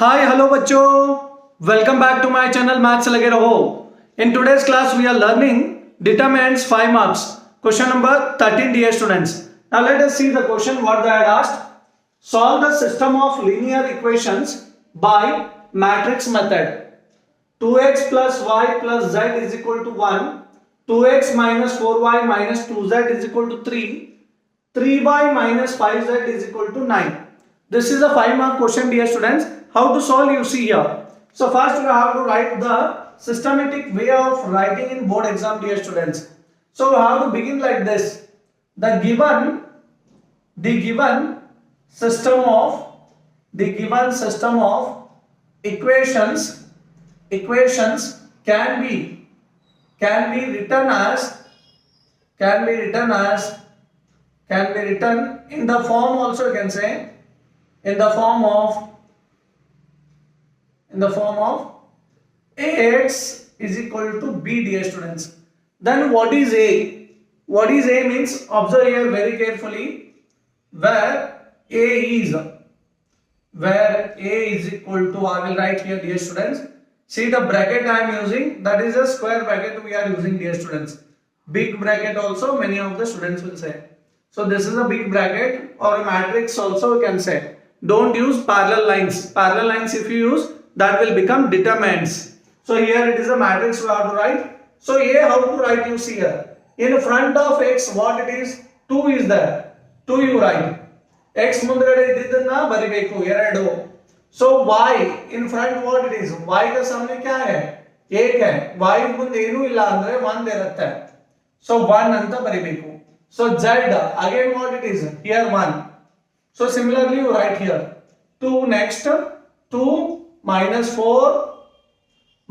Hi, hello बच्चों. Welcome back to my channel Maths Lageraho. In today's class we are learning determinants 5 marks. Question number 13 dear students. Now let us see the question what they had asked. Solve the system of linear equations by matrix method. 2x plus y plus z is equal to 1. 2x minus 4y minus 2z is equal to 3. 3y minus 5z is equal to 9. This is a 5 mark question dear students. How to solve you see here. So first we have to write the systematic way of writing in board exam dear students. So we have to begin like this. The given system of equations can be written in the form also you can say in the form of ax is equal to b dear students. Then what is a? What is a means observe here very carefully where a is equal to I will write here dear students. See the bracket I am using, that is a square bracket we are using dear students. Big bracket also many of the students will say. So this is a big bracket or a matrix also you can say. Don't use parallel lines. Parallel lines if you use that will become determinants. So here it is a matrix we have to write. So a how to write you see here. In front of x what it is? 2 is there. 2 you write. X ಮುಂದಗಡೆ ಇದ್ದಿದ್ದನ್ನ ಬರಿಬೇಕು 2. So y in front what it is? Y का सामने क्या है? 1 है. y ಮುಂದೆ ಏನೂ ಇಲ್ಲ ಅಂದ್ರೆ 1 ಇರುತ್ತೆ. So 1 ಅಂತ ಬರಿಬೇಕು. So z again what it is? Here 1. So similarly you write here 2 next 2 minus 4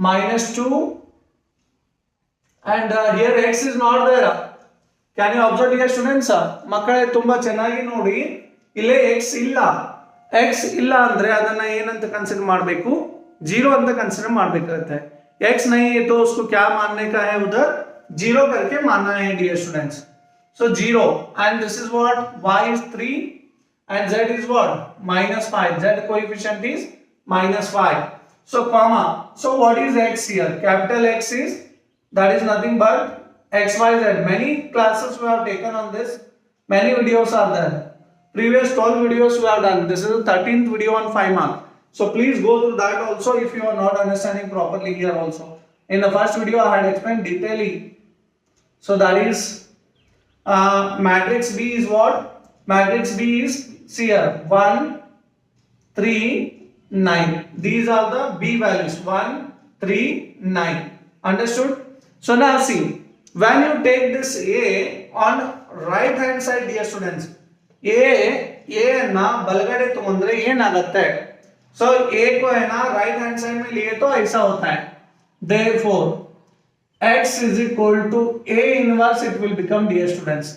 minus 2 and here x is not there. Can you observe dear students? ಮಕ್ಕಳೇ ತುಂಬಾ ಚೆನ್ನಾಗಿ ನೋಡಿ ಇಲ್ಲೇ x ಇಲ್ಲ ಅಂದ್ರೆ ಅದನ್ನ ಏನಂತ ಕನ್ಸಿಡರ್ ಮಾಡಬೇಕು 0 ಅಂತ ಕನ್ಸಿಡರ್ ಮಾಡಬೇಕಾಗುತ್ತೆ. x नहीं है तो उसको क्या मानने का है उधर 0 करके मानना है dear students. So 0 and this is what y is 3 and z is what minus 5. Z coefficient is minus 5. So comma. So what is x here? Capital X is that is nothing but x, y, z. Many classes we have taken on this. Many videos are there. Previous 12 videos we have done. This is the 13th video on 5 mark. So please go through that also if you are not understanding properly here also. In the first video I had explained detailedly. So that is matrix B is what? Matrix B is see here 1, 3, 9. These are the B values 1, 3, 9. Understood? So now see when you take this A on right hand side dear students, A ना बलगड़े तಗೊಂಡ್ರೆ ಏನಾಗುತ್ತೆ? So A को है ना right hand side में लिए तो ऐसा होता है. Therefore x is equal to A inverse it will become dear students.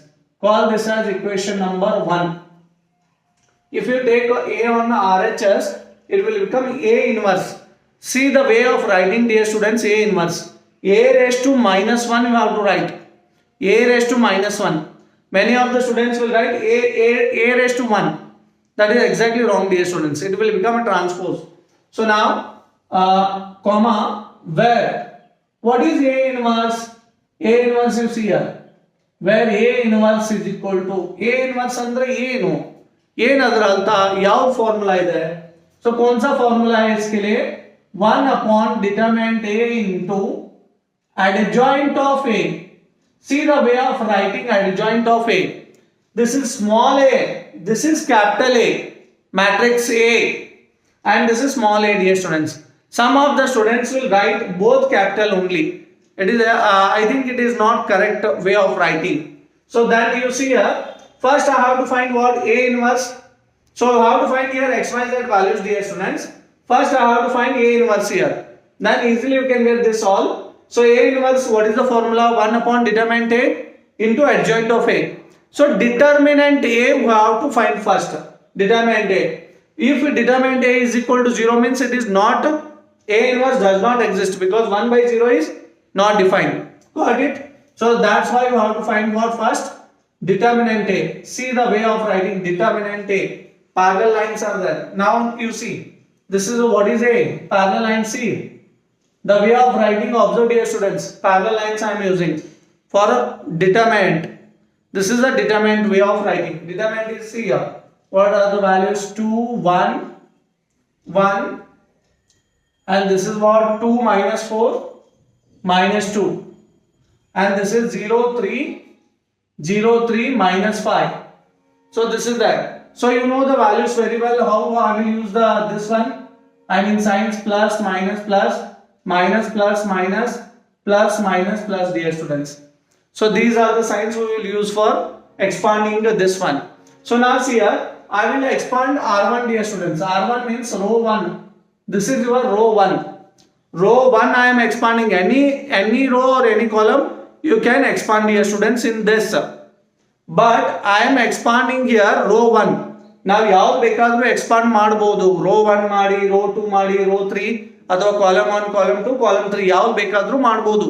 Call this as equation number 1. If you take A on RHS it will become A inverse. See the way of writing dear students A inverse. A raised to minus 1 you have to write. A raised to minus 1. Many of the students will write A raised to 1. That is exactly wrong dear students. It will become a transpose. So now comma where what is A inverse? A inverse you see here. Where A inverse is equal to A inverse ಅಂದ್ರೆ ಏನು? ಏನದರ ಅಂತ ಯಾವ formula ಇದೆ? So कौन सा formula है इसके लिए? 1 upon determinant A into adjoint of A. See the way of writing adjoint of A. This is small a, this is capital A, matrix A, and this is small a dear students. Some of the students will write both capital only. It is I think it is not correct way of writing. So then you see here, first I have to find what A inverse. So how to find here x, y, z values dear students. First I have to find A inverse here. Then easily you can get this all. So A inverse what is the formula? 1 upon determinant A into adjoint of A. So determinant A we have to find first. Determinant A. If determinant A is equal to 0 means it is not A inverse does not exist because 1 by 0 is not defined. Got it? So that's why you have to find what first? Determinant A. See the way of writing determinant A. Parallel lines are there. Now you see This is what is A? Parallel line C. The way of writing, observe dear students, parallel lines I am using for determinant. This is the determinant way of writing. Determinant is here. What are the values? 2, 1, 1, and this is what? 2 minus 4, minus 2. And this is 0, 3, 0, 3, minus 5. So this is that. So you know the values very well. How I will use this one? I mean signs plus, minus, plus, minus, plus, minus, plus, minus, plus, dear students. So these are the signs we will use for expanding this one. So now see here, I will expand R1, dear students. R1 means row 1. This is your row 1. Row 1 I am expanding. Any row or any column you can expand, dear students, in this. But I am expanding here row 1. ನಾವು ಯಾವ್ದು ಬೇಕಾದರೂ expand ಮಾಡಬಹುದು. Rho 1 ಮಾಡಿ, rho 2 ಮಾಡಿ, rho 3 ಅಥವಾ column 1, column 2, column 3 ಯಾವ್ದು ಬೇಕಾದರೂ ಮಾಡಬಹುದು.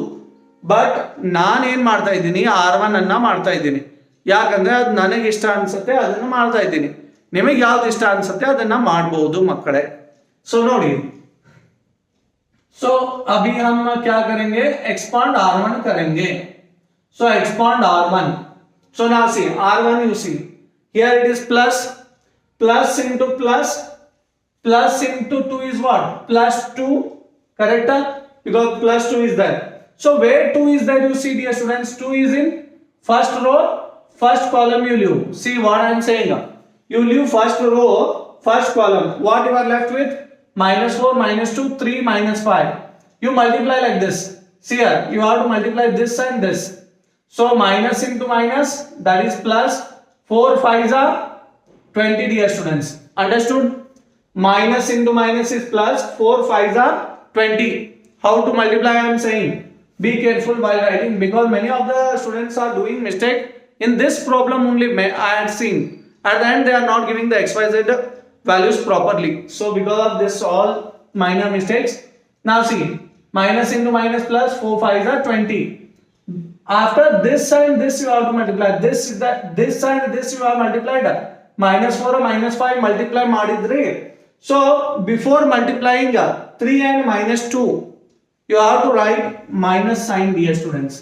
ಬಟ್ ನಾನು ಏನು ಮಾಡ್ತಾ ಇದ್ದೀನಿ, R1 ಅನ್ನ ಮಾಡ್ತಾ ಇದ್ದೀನಿ. ಯಾಕಂದ್ರೆ ಅದು ನನಗೆ ಇಷ್ಟ ಅನ್ಸುತ್ತೆ ಅದನ್ನ ಮಾಡ್ತಾ ಇದ್ದೀನಿ. ನಿಮಗೆ ಯಾವ್ದು ಇಷ್ಟ ಅನ್ಸುತ್ತೆ ಅದನ್ನ ಮಾಡಬಹುದು ಮಕ್ಕಳೇ. ಸೊ ನೋಡಿ, सो अभी हम क्या करेंगे, एक्सपांड R1 करेंगे. So expand R1. So now see R1, you see here it is plus, plus into plus, plus into 2 is what? Plus 2, correct? Because plus 2 is there. So where 2 is there, you see dear students, 2 is in first row, first column you leave. See what I am saying, you leave first row, first column. What you are left with? Minus 4, minus 2, 3, minus 5. You multiply like this. See here, you have to multiply this and this. So minus into minus, that is plus. 4 5s are 20, dear students. Understood? Minus into minus is plus. 4 5s are 20. How to multiply I am saying. Be careful while writing, because many of the students are doing mistake. In this problem only I had seen. At the end they are not giving the XYZ values properly. So because of this all minor mistakes. Now see, minus into minus plus, 4 5s are 20. After this and this you have to multiply. This and this you have multiplied. Minus 4 or minus 5 multiply madidre. So before multiplying 3 and minus 2, you have to write minus sign, dear students.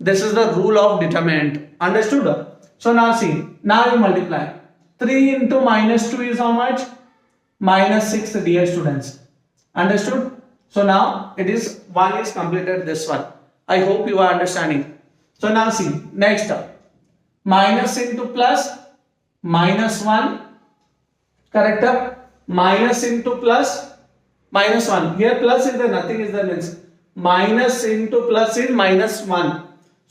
This is the rule of determinant. Understood? So now see, now you multiply. 3 into minus 2 is how much? Minus 6, dear students. Understood? So now it is 1 is completed, this one. I hope you are understanding. So now see, next minus into plus, minus 1, correct? Minus into plus, minus 1. Here plus is there, nothing is there, means minus into plus is minus 1.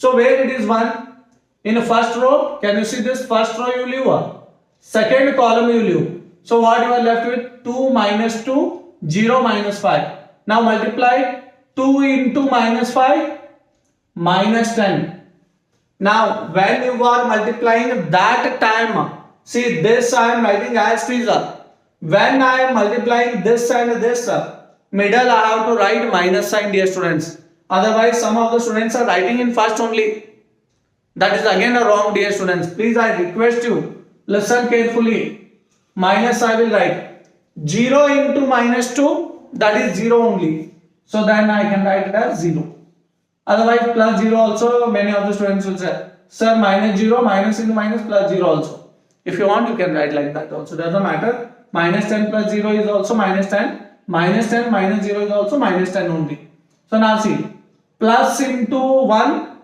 So where it is 1? In the first row, can you see this? First row you leave, second column you leave. So what you are left with? 2 minus 2, 0 minus 5. Now multiply 2 into minus 5, minus 10. Now when you are multiplying that time, see this I am writing as it is. When I am multiplying this and this, middle I have to write minus sign, dear students. Otherwise some of the students are writing in first only. That is again a wrong, dear students. Please I request you, listen carefully. Minus I will write 0 into minus 2, that is 0 only. So then I can write it as 0. Otherwise plus 0 also, many of the students will say, sir minus 0, minus into minus plus 0 also. If you want you can write like that also, doesn't matter. Minus 10 plus 0 is also minus 10. Minus 10 minus 0 is also minus 10 only. So now see, plus into 1,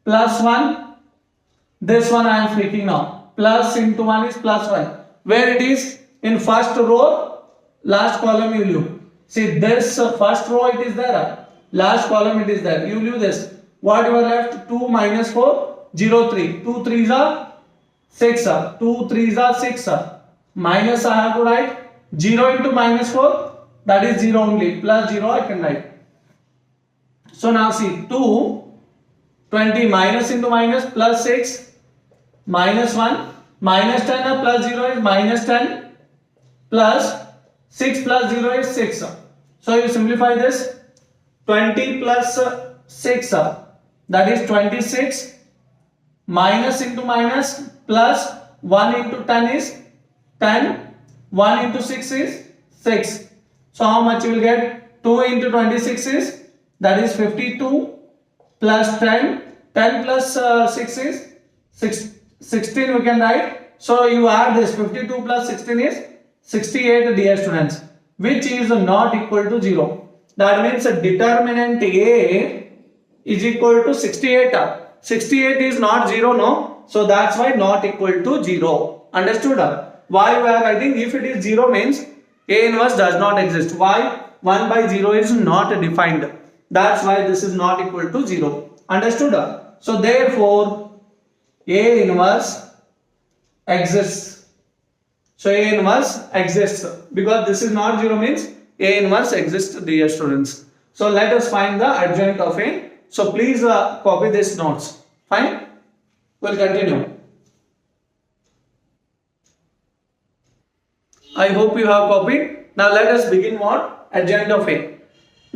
plus 1. This one I am freaking now. Plus into 1 is plus 1. Where it is? In first row, last column you leave. See this first row it is there. Last column it is there. You leave this. What you are left? 2 minus 4, 0 3. 2 3s are 6. 2 3s are 6. Minus I have to write 0 into minus 4. That is 0 only. Plus 0 I can write. So now see 2, 20 minus into minus plus 6, minus 1, minus 10 plus 0 is minus 10, plus 6 plus 0 is 6. So you simplify this. 20 plus 6, that is 26, minus into minus plus 1 into 10 is 10, 1 into 6 is 6. So how much you will get? 2 into 26 is, that is 52 plus 10. 10 plus 6 is 16 we can write. So you add this, 52 plus 16 is 68, dear students, which is not equal to 0. That means determinant A is equal to 68. 68 is not 0, no? So that's why not equal to 0. Understood? Why we are writing? If it is 0 means A inverse does not exist. Why? 1 by 0 is not defined. That's why this is not equal to 0. Understood? So therefore A inverse exists. So A inverse exists because this is not 0 means A inverse exists, dear students. So let us find the adjoint of A. So please copy these notes. Fine? We'll continue. I hope you have copied. Now let us begin what? Adjoint of A.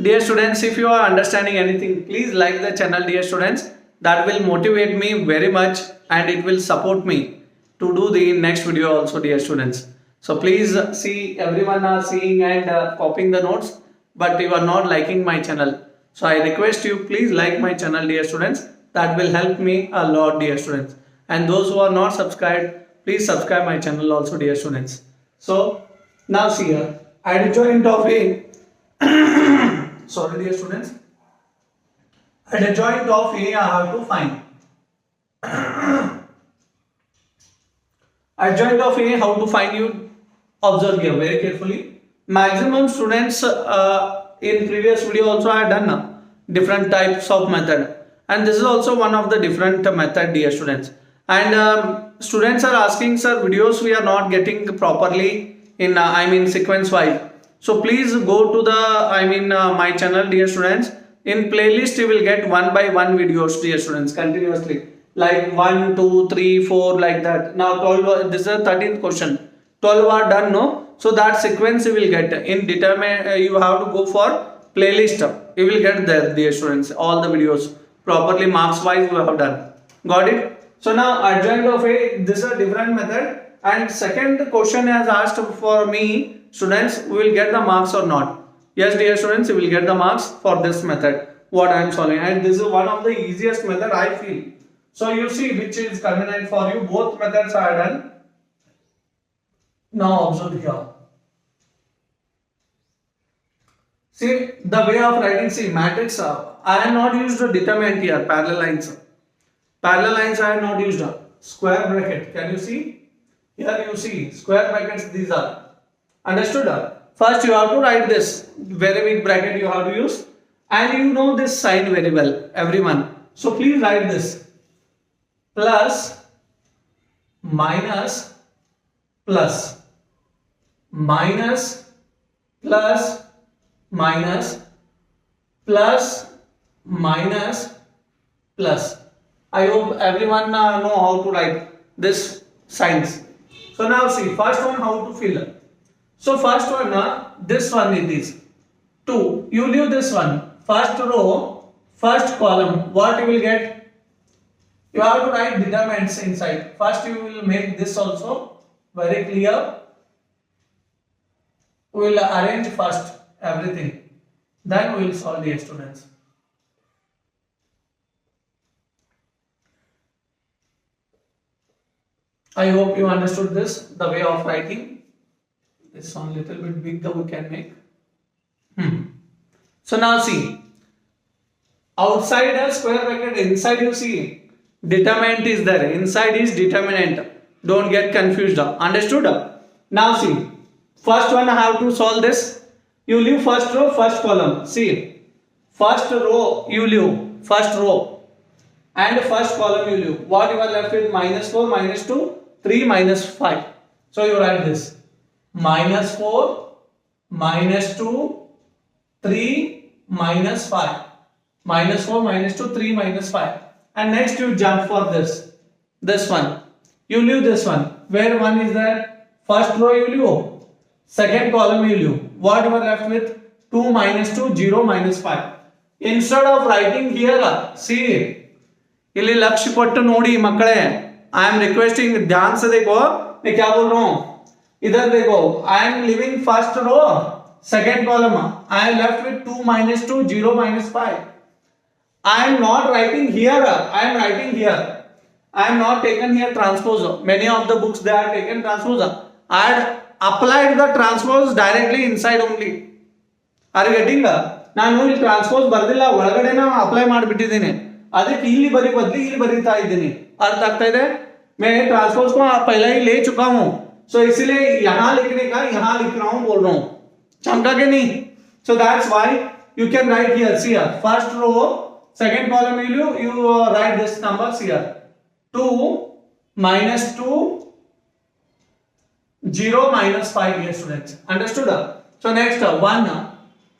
Dear students, if you are understanding anything, please like the channel, dear students. That will motivate me very much and it will support me to do the next video also, dear students. So please see, everyone are seeing and copying the notes, but you are not liking my channel. So I request you, please like my channel, dear students. That will help me a lot, dear students. And those who are not subscribed, please subscribe my channel also, dear students. So now see here, adjoint of A. Sorry, dear students. Adjoint of A I have to find. Adjoint of A, how to find? You observe here very carefully. Maximum students in previous video also I had done different types of method, and this is also one of the different method, dear students. And students are asking, sir, videos we are not getting properly in sequence wise. So please go to the my channel, dear students. In playlist you will get one by one videos, dear students, continuously, like 1, 2, 3, 4 like that. Now 12, this is the 13th question. 12 are done, no? So that sequence you will get. In you have to go for playlist. You will get there, dear students, all the videos properly marks wise you have done. Got it? So now adjoint of A, this is a different method. And second question has asked for me, students, we will get the marks or not? Yes, dear students, you will get the marks for this method what I am solving, and this is one of the easiest method I feel. So you see which is convenient for you. Both methods are done. Now observe here. See the way of writing. See matrix. I have not used a determinant here. Parallel lines. Parallel lines I have not used. Square bracket. Can you see? Here you see square brackets. These are. Understood? First you have to write this very big bracket you have to use, and you know this sign very well, everyone. So please write this. Plus, minus, plus, minus, plus, minus, plus, minus, plus. I hope everyone know how to write this signs. So now see, first one how to fill. So first one, this one it is 2. You leave this one. First row, first column. What you will get? You have to write determinants inside. First you will make this also very clear. We will arrange first everything. Then we will solve, the students. I hope you understood this, the way of writing. This one little bit big we can make. So now see, outside a square bracket, inside you see determinant is there, inside is determinant. Don't get confused. Understood? Now see, first one I have to solve this. You leave first row, first column. See, first row you leave, first row, and first column you leave. What you are left with? Minus 4, minus 2, 3, minus 5. So you write this. Minus 4, minus 2, 3, minus 5. Minus 4, minus 2, 3, minus 5. And next you jump for this. This one. You leave this one. Where one is there? First row you leave. Second column you leave. What you are left with? 2, minus 2, 0, minus 5. Instead of writing here, see, ಇಲ್ಲಿ ಲಕ್ಷ್ಯ ಕೊಟ್ಟು ನೋಡಿ ಮಕ್ಕಳೇ. I am requesting, ध्यान से देखो मैं क्या बोल रहा हूँ. इधर देखो, I am leaving first row, second column. I am left with 2 minus 2, 0 minus 5. I am not writing here. I am writing here. I am not taken here transpose. Many of the books they are taken transpose. I had applied the transpose directly inside only. Are you getting? ನಾನು ಇಲ್ಲಿ transpose ಬರ್ದಿಲ್ಲ, ಒಳಗಡೆ ನಾನು apply ಮಾಡಿಬಿಟ್ಟಿದ್ದೀನಿ. ಅದಕ್ಕೆ ಇಲ್ಲಿ ಬರಿ ಬದಲಿ ಇಲ್ಲಿ ಬರೀತಾ ಇದ್ದೀನಿ. अर्थ ಆಗ್ತಾ ಇದೆ? मैं ट्रांसपोज को पहले ही ले चुका हूं, सो इसलिए यहां लिखने का यहां लिख रहा हूं, बोल रहा हूं. चमका के नहीं? So that's why you can write here. See here, first row, second column you write this numbers here. 2 minus 2, 0 minus 5, dear students. Understood? So next 1,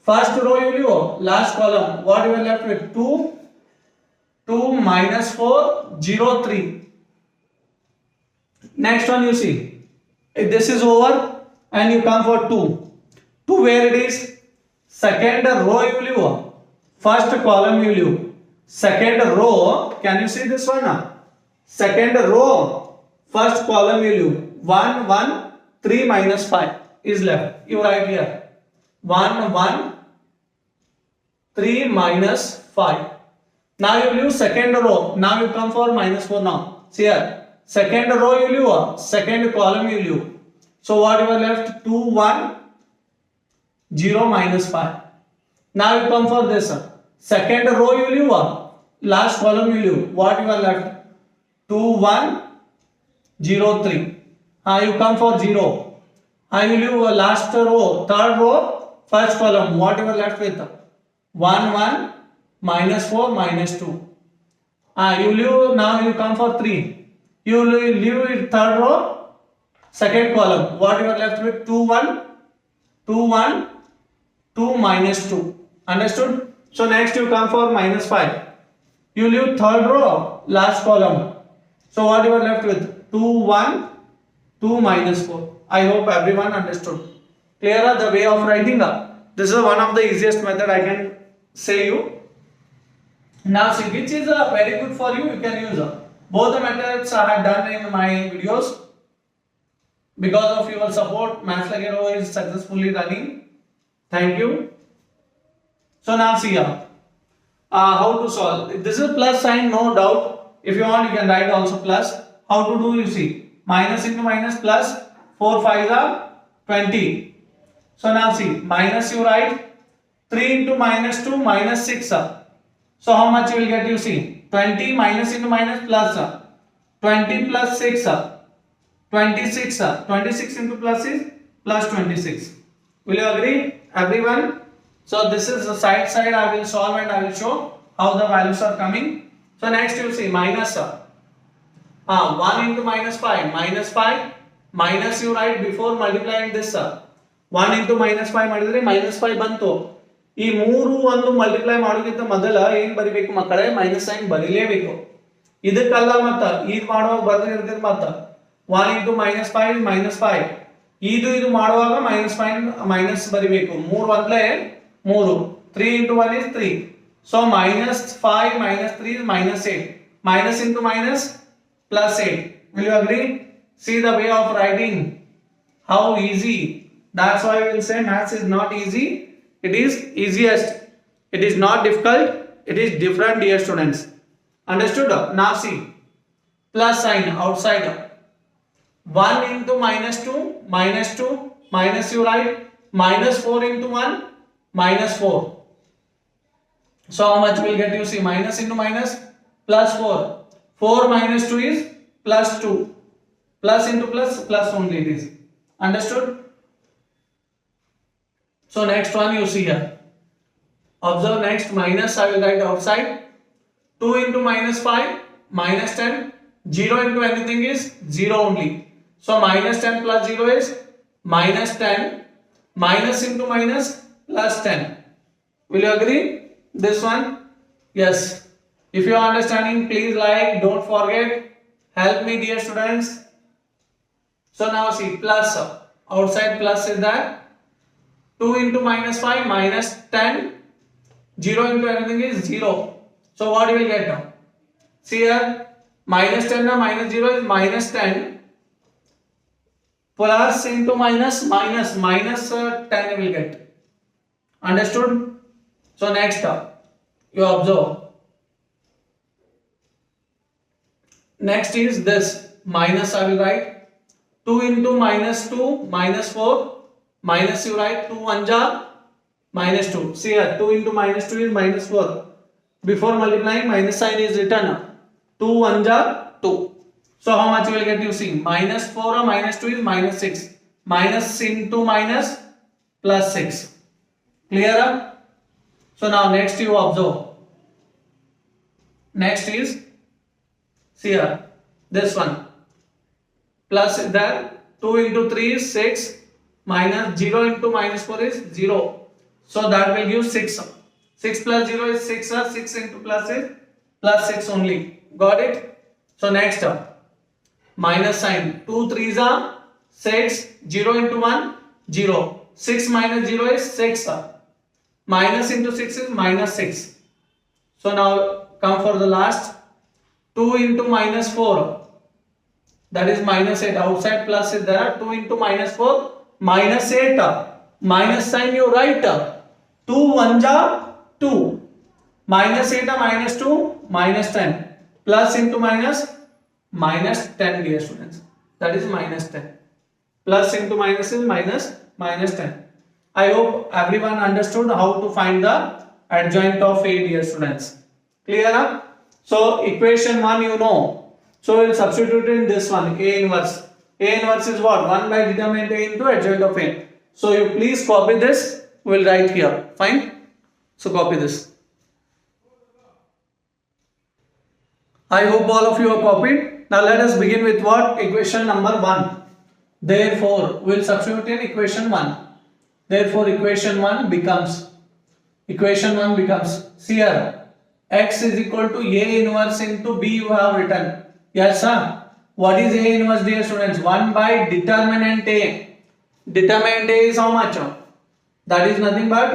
first row you leave, last column what you are left with? 2 minus 4, 0 3. Next one you see, if this is over and you come for 2 where it is? Second row you leave, first column you leave, second row, can you see this one? Second row, first column you leave, 1 1 3 minus 5 is left. You write here 1 1 3 minus 5. Now you leave second row, now you come for minus 4. Now see here, second row you leave, second column you leave. So what you are left? 2 1 0 minus 5. Now you come for this. Second row you leave, last column you leave. What you are left? 2 1 0 3. You come for 0. You leave last row, third row, first column. What you are left with? 1 1 minus 4 minus 2. You leave, now you come for 3. You leave it third row, second column. What you are left with? 2 1 2 1 2 minus 2. Understood? So next you come for minus 5. You leave third row, last column. So what you are left with? 2 1 2 minus 4. I hope everyone understood. Clear the way of writing? This is one of the easiest method I can say you. Now see which is very good for you. You can use both the methods I have done in my videos. Because of your support, Lageraho is successfully running. Thank you. So now see here, how to solve. This is plus sign, no doubt. If you want, you can write also plus. How to do? You see, minus into minus plus, 4 5s are 20. So now see, minus you write 3 into minus 2 minus 6. So how much you will get? You see, 20 minus into minus plus 20 plus 6, 26. 26 into plus is plus 26. Will you agree, everyone? So this is the side I will solve and I will show how the values are coming. So next you will see minus 1 into minus 5, minus you write before multiplying this 1 into minus 5 ಮಾಡಿದ್ರೆ minus 5 ಬಂತು. ಈ ಮೂರು ಒಂದು multiply ಮಾಡೋಕ್ಕಿಂತ ಮೊದಲ ಏನು ಬರಿಬೇಕು ಮಕ್ಕಳೇ? Minus sine ಬರೀಲೇಬೇಕು. ಇದಕ್ಕಲ್ಲ ಮತ್ತ ಇದು ಮಾಡುವಾಗ ಬರ್ದಿರ್ತೀರಿ ಮತ್ತ 1 into minus 5 minus 5. ಇದು ಮಾಡುವಾಗ minus 5 ಮೈನಸ್ ಬರಿಬೇಕು. 3 ಒಂದ್ಲೆ 3. 3 into 1 is 3. So minus 5 minus 3 is minus 8. Minus into minus plus 8. Will you agree? See the way of writing. How easy. That's why we will say maths is not easy. It is easiest. It is not difficult. It is different, dear students. Understood? Now see, plus sign outside. 1 into minus 2, minus you write minus 4 into 1, minus 4. So how much will get? You see, minus into minus plus 4. 4 minus 2 is plus 2. Plus into plus, plus only it is. Understood? So next one you see here. Observe next minus I will write outside. 2 into minus 5, minus 10. 0 into anything is 0 only. So minus 10 plus 0 is minus 10. Minus into minus plus 10. Will you agree? This one? Yes. If you are understanding, please like, don't forget. Help me, dear students. So now see, plus outside plus is that 2 into minus 5 minus 10. 0 into anything is 0. So what you will get now? See here, minus 10 minus 0 is minus 10. plus into minus, minus 10 you will get. Understood? So next you observe. Next is this minus I will write 2 into minus 2 minus 4 minus you write 2 1 ja minus 2. See here 2 into minus 2 is minus 4. Before multiplying minus sign is written 2 1 ja 2. So how much you will get? You see minus 4 or minus 2 is minus 6. Minus into minus plus 6. Clear? So now next you observe. Next is see here this one plus there 2 into 3 is 6 minus 0 into minus 4 is 0. So that will give 6. 6 plus 0 is 6. 6 into plus is plus 6 only. Got it? So next minus sign 2 3s are 6 0 into 1 0. 6 minus 0 is 6. Minus into 6 is minus 6. So now come for the last 2 into minus 4 that is minus 8. Outside plus is there. 2 into minus 4 minus 8. Minus sign you write 2 1 ja 2 minus 8 minus 2 minus 10 plus into minus minus 10 dear students. That is minus 10 plus into minus is minus 10. I hope everyone understood how to find the adjoint of A dear students. Clear? So equation 1 you know. So we'll substitute in this one A inverse. A inverse is what? 1 by determinant A into adjoint of A. So you please copy this. We'll write here. Fine. So copy this. I hope all of you have copied. Now let us begin with what? Equation number 1. Therefore we'll substitute in equation 1. Therefore equation 1 becomes see here x is equal to A inverse into B you have written. Yes sir. What is A inverse dear students? 1 by determinant A. Determinant A is how much? That is nothing but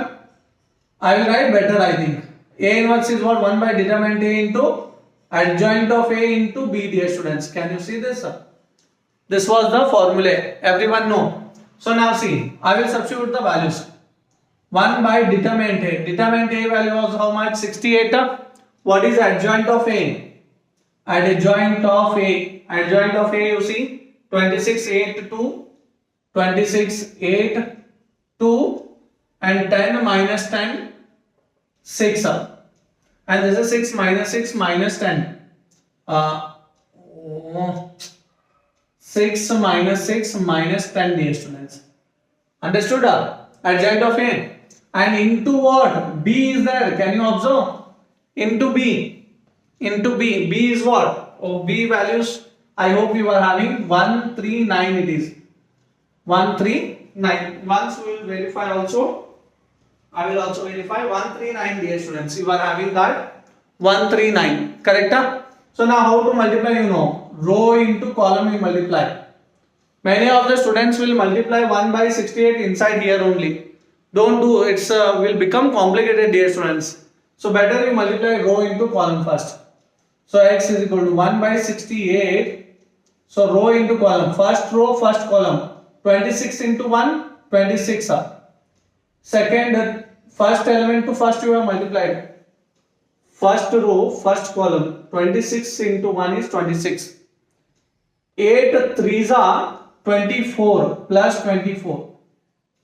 I will write better I think. A inverse is what? 1 by determinant A into adjoint of A into B dear students. Can you see this? This was the formula. Everyone know. So now see, I will substitute the values. 1 by determinant A. Determinant A value was how much? 68. What is adjoint of A? Adjoint of A. Adjoint of A you see 26 8 2 26 8 2 and 10 minus 10 6 and this is 6 minus 10 6 minus 6 minus 10 dear students. Understood? Adjoint of A and into what? B is there. Can you observe? Into B. B is what? Oh, B values I hope you are having 139 it is 139. Once we will verify also. I will also verify 139 dear students. You are having that 139. Correct? So now how to multiply you know. Row into column you multiply. Many of the students will multiply 1 by 68 inside here only. Don't do it's will become complicated dear students. So better you multiply row into column first. So x is equal to 1 by 68. So row into column. First row, first column. 26 into 1, 26. Second, first element to first you have multiplied. First row, first column. 26 into 1 is 26. 8 3s are 24 plus 24.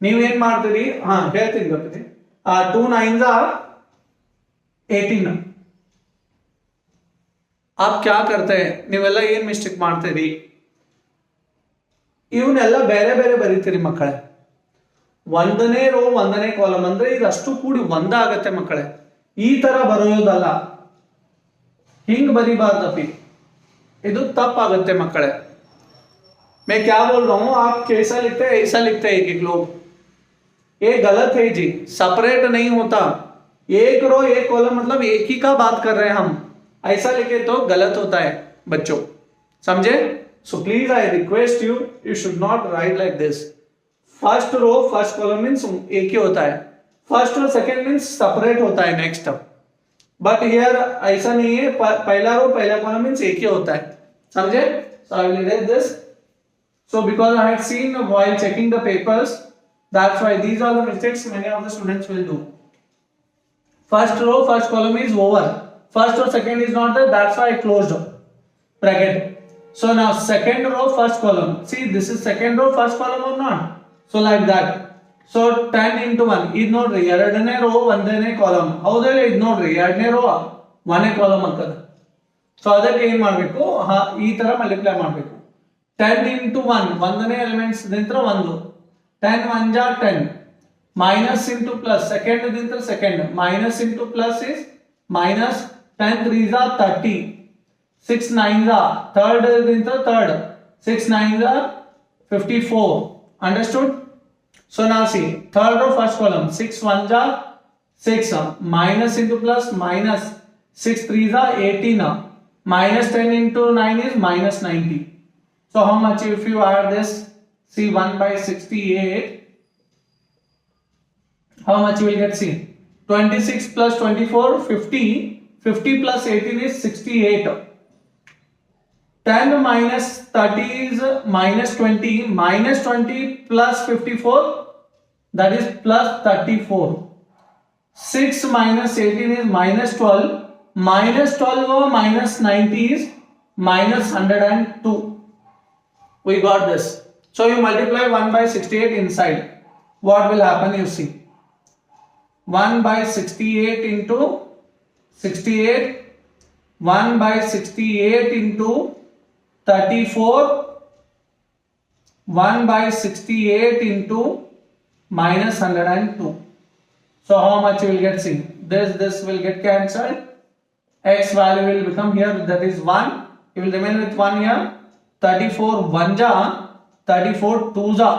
ನೀವು ಏನು ಮಾಡ್ತೀರಿ ಹೇಳ್ತೀನಿ ಗೊತ್ತಿದೆ 2 9s are 18. आप क्या करते हैं ನೀವೆಲ್ಲ ಏನು ಮಿಸ್ಟೇಕ್ ಮಾಡ್ತೀರಿ ಇವನ್ನೆಲ್ಲ ಬೇರೆ ಬೇರೆ ಬರೀತೀರಿ ಮಕ್ಕಳೇ. ಒಂದನೇ ರೋ ಒಂದನೇ ಕಾಲಮ್ ಅಂದ್ರೆ ಇದಷ್ಟು ಕೂಡಿ ಒಂದಾಗತ್ತೆ ಮಕ್ಕಳೇ. ಈ ತರ ಬರೆಯೋದಲ್ಲ, ಹಿಂಗ್ ಬರಿಬಾರ್ದಪ್ಪಿ, ಇದು ತಪ್ಪಾಗತ್ತೆ ಮಕ್ಕಳೇ. मैं क्या बोल रहा हूं आप कैसा लिखते हैं ऐसा लिखते हैं एक लोग. ये गलत है जी, सेपरेट नहीं होता. एक रो एक कॉलम मतलब एक ही का बात कर रहे हैं हम, ऐसा लिखे तो गलत होता है बच्चों, समझे? So please I request you, you should not write like this. First row first column means एक ही होता है, फर्स्ट और सेकेंड मीन्स सेपरेट होता है नेक्स्ट. बट हियर ऐसा नहीं है, पहला रो पहला कॉलम मीन्स एक ही होता है, समझे? So I will write this. So because I had seen while checking the papers, that's why these are the mistakes many of the students will do. First row, first column is over. First row, second is not there. That's why I closed bracket. So now second row, first column. See, this is second row, first column or not? So like that. So 10 into 1. ಇದು ನೋಡ್ರಿ ಎರಡನೇ rho ಒಂದನೇ column. ಹೌದಲ್ಲ, ಇದು ನೋಡ್ರಿ ಎರಡನೇ rho ಒಂದನೇ column ಆಗ್ತದೆ. ಸೊ ಅದಕ್ಕೆ ಏನ್ ಮಾಡಬೇಕು, ಈ ತರ ಮಲ್ಟಿಪ್ಲೈ ಮಾಡಬೇಕು. 10 into 1 ಒಂದನೇ ಎಲಿಮೆಂಟ್ಸ್ ನಿಂತ್ರ ಒಂದು. 10 1 ಜಾ 10. Minus into plus, second dintra second, minus into plus is minus, 10 3s are 30, 6 9s are, third dintra third, 6 9s are 54, understood? So now see, third row first column, 6 1s are 6, minus into plus minus, 6 3s are 18, minus 10 into 9 is minus 90. So how much if you add this, see 1 by 68, how much you will get? See, 26 plus 24, 50. 50 plus 18 is 68. 10 minus 30 is minus 20. Minus 20 plus 54, that is plus 34. 6 minus 18 is minus 12. Minus 12 or minus 90 is minus 102. We got this. So you multiply 1 by 68 inside. What will happen? You see. 1 by 68 into 68, 1 by 68 into 34, 1 by 68 into minus 102. So how much you will get? See, this will get cancelled. X value will become here, that is 1. You will remain with 1 here. 34 1 ja, 34 2 ja.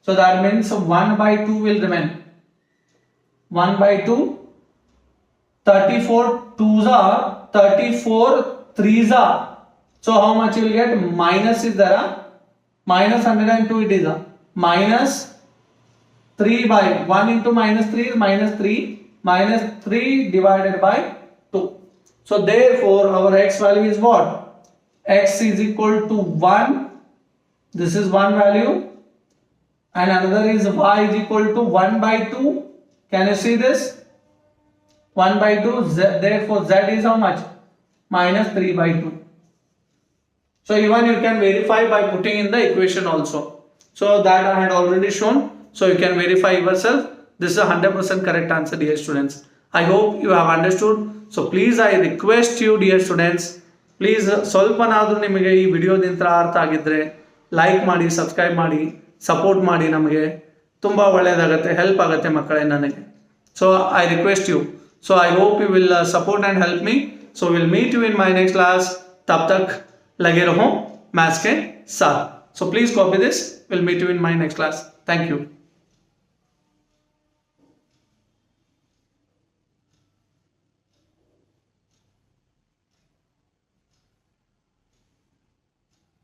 So that means 1 by 2 will remain. 1 by 2, 34 2s are, 34 3s are. So how much you will get? Minus is there, minus 102 it is, minus 3 by 1 into minus 3 is minus 3, minus 3 divided by 2. So therefore our x value is what? X is equal to 1, this is one value, and another is y is equal to 1 by 2. Can you see this? 1 by 2, therefore z is how much? Minus 3 by 2. So even you can verify by putting in the equation also. So that I had already shown. So you can verify yourself. This is a 100% correct answer, dear students. I hope you have understood. So please I request you, dear students, please ಸ್ವಲ್ಪನಾದರೂ ನಿಮಗೆ ಈ ವಿಡಿಯೋದಿಂದ ಅರ್ಥ ಆಗಿದ್ರೆ like ಮಾಡಿ, subscribe ಮಾಡಿ, support ಮಾಡಿ. ನಮಗೆ ತುಂಬ ಒಳ್ಳೆಯದಾಗುತ್ತೆ, ಹೆಲ್ಪ್ ಆಗುತ್ತೆ ಮಕ್ಕಳೇ ನನಗೆ. So I request you. So I hope you will support and help me. So will meet you in my next class. तब तक लगे रहो मैथ्स के साथ. So please copy this. We'll meet you in my next class. Thank you.